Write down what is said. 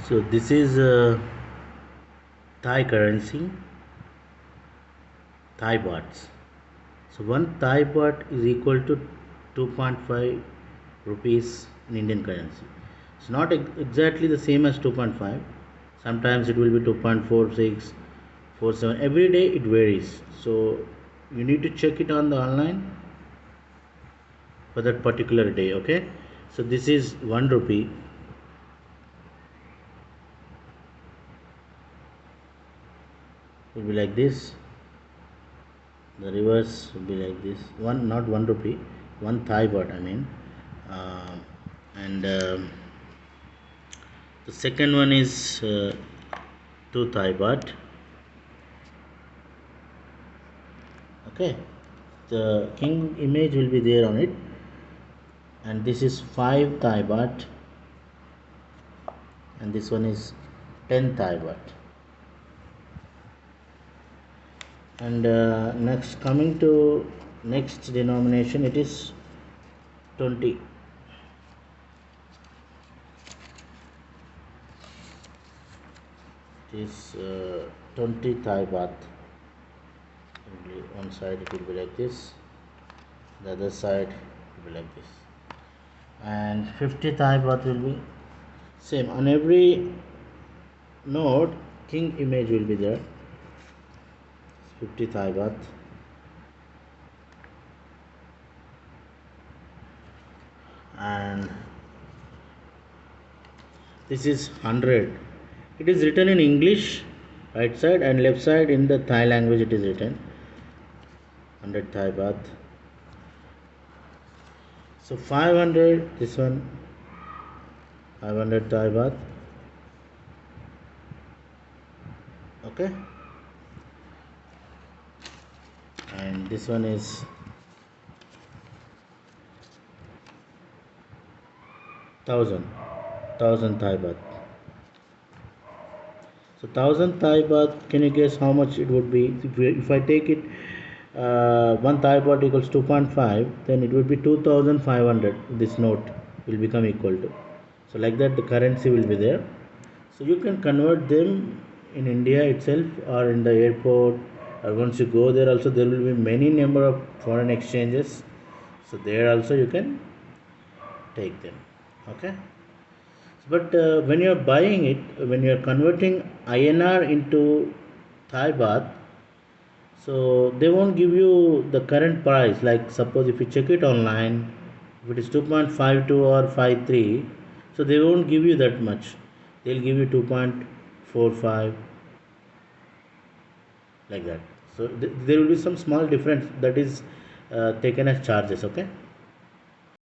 So this is Thai currency, Thai bahts. So one Thai baht is equal to 2.5 rupees in Indian currency. It's not exactly the same as 2.5. Sometimes it will be 2.46, 47. Every day it varies. So you need to check it on the online for that particular day. Okay. So this is 1 rupee. Will be like this. The reverse will be like this. One, not 1 rupee, one Thai baht. I mean, uh, and the second one is 2 Thai baht. Okay, the king image will be there on it, and this is 5 Thai baht, and this one is 10 Thai baht. And next, coming to next denomination, it is 20. It is 20 Thai baht. One side it will be like this, the other side will be like this, and 50 Thai baht will be same. On every note, king image will be there. 50 Thai baht. And this is 100. It is written in English, right side, and left side in the Thai language it is written 100 Thai baht. So 500, this one 500 Thai baht. Okay, and this one is 1000 Thai baht. So 1000 Thai baht, can you guess how much it would be? If I take it, 1 Thai baht equals 2.5, then it would be 2500. This note will become equal to. So like that, the currency will be there. So you can convert them in India itself or in the airport, or once you go there also, there will be many number of foreign exchanges. So there also you can take them. Okay. But when you are buying it, when you are converting INR into Thai baht, so they won't give you the current price. Like suppose if you check it online, if it is 2.52 or 53, so they won't give you that much. They'll give you 2.45, like that. So there will be some small difference that is taken as charges. Okay.